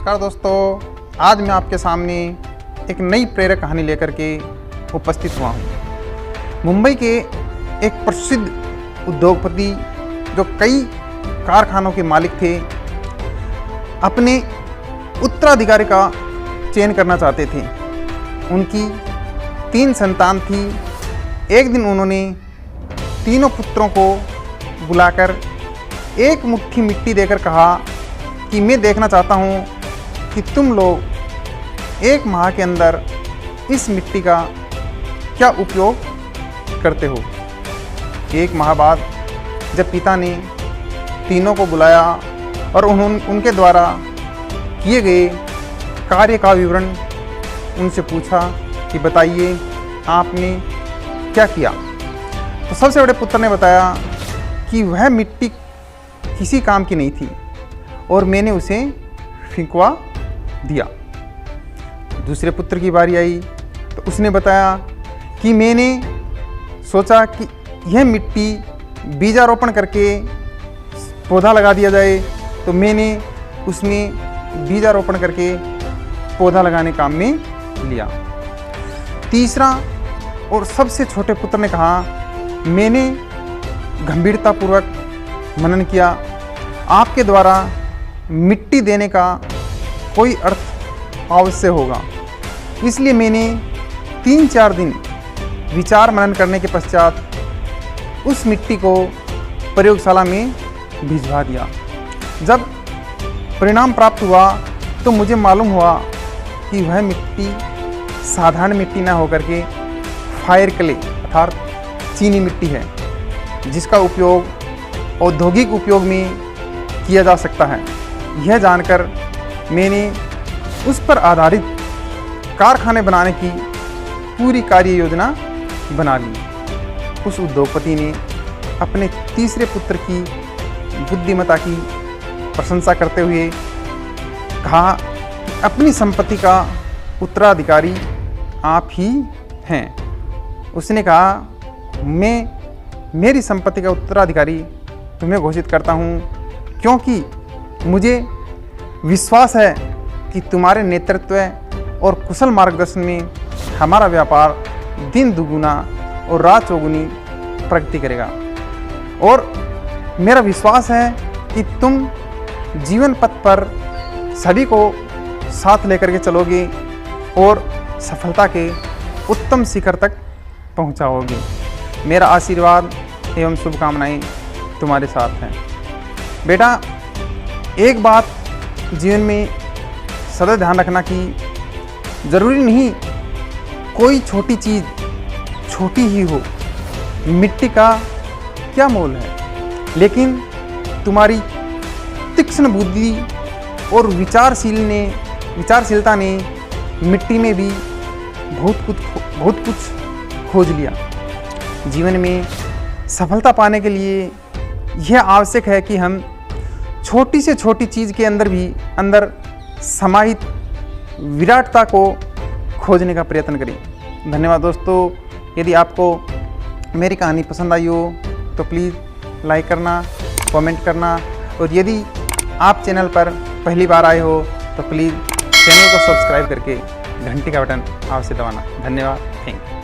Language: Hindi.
नमस्कार दोस्तों, आज मैं आपके सामने एक नई प्रेरक कहानी लेकर के उपस्थित हुआ हूँ। मुंबई के एक प्रसिद्ध उद्योगपति जो कई कारखानों के मालिक थे, अपने उत्तराधिकारी का चयन करना चाहते थे। उनकी 3 संतान थी। एक दिन उन्होंने तीनों पुत्रों को बुलाकर एक मुट्ठी मिट्टी देकर कहा कि मैं देखना चाहता हूँ कि तुम लोग 1 माह के अंदर इस मिट्टी का क्या उपयोग करते हो। 1 माह बाद जब पिता ने तीनों को बुलाया और उनके द्वारा किए गए कार्य का विवरण उनसे पूछा कि बताइए आपने क्या किया। तो सबसे बड़े पुत्र ने बताया कि वह मिट्टी किसी काम की नहीं थी और मैंने उसे फेंकवा दिया। दूसरे पुत्र की बारी आई तो उसने बताया कि मैंने सोचा कि यह मिट्टी बीजारोपण करके पौधा लगा दिया जाए, तो मैंने उसमें बीजारोपण करके पौधा लगाने काम में लिया। तीसरा और सबसे छोटे पुत्र ने कहा, मैंने गंभीरतापूर्वक मनन किया, आपके द्वारा मिट्टी देने का कोई अर्थ अवश्य होगा, इसलिए मैंने 3-4 दिन विचार मनन करने के पश्चात उस मिट्टी को प्रयोगशाला में भिजवा दिया। जब परिणाम प्राप्त हुआ तो मुझे मालूम हुआ कि वह मिट्टी साधारण मिट्टी न होकर के फायर क्ले अर्थात चीनी मिट्टी है, जिसका उपयोग औद्योगिक उपयोग में किया जा सकता है। यह जानकर मैंने उस पर आधारित कारखाने बनाने की पूरी कार्य योजना बना ली। उस उद्योगपति ने अपने तीसरे पुत्र की बुद्धिमत्ता की प्रशंसा करते हुए कहा कि अपनी संपत्ति का उत्तराधिकारी आप ही हैं। उसने कहा, मैं मेरी संपत्ति का उत्तराधिकारी तुम्हें घोषित करता हूँ, क्योंकि मुझे विश्वास है कि तुम्हारे नेतृत्व और कुशल मार्गदर्शन में हमारा व्यापार दिन दुगुना और रात चौगुनी प्रगति करेगा। और मेरा विश्वास है कि तुम जीवन पथ पर सभी को साथ लेकर के चलोगे और सफलता के उत्तम शिखर तक पहुंचाओगे। मेरा आशीर्वाद एवं शुभकामनाएं तुम्हारे साथ हैं। बेटा, एक बात जीवन में सदा ध्यान रखना कि ज़रूरी नहीं कोई छोटी चीज़ छोटी ही हो। मिट्टी का क्या मोल है, लेकिन तुम्हारी तीक्ष्ण बुद्धि और विचारशीलता ने मिट्टी में भी बहुत कुछ खोज लिया। जीवन में सफलता पाने के लिए यह आवश्यक है कि हम छोटी से छोटी चीज़ के अंदर समाहित विराटता को खोजने का प्रयत्न करें। धन्यवाद दोस्तों। यदि आपको मेरी कहानी पसंद आई हो तो प्लीज़ लाइक करना, कमेंट करना, और यदि आप चैनल पर पहली बार आए हो तो प्लीज़ चैनल को सब्सक्राइब करके घंटी का बटन अवश्य दबाना। धन्यवाद। Thank you.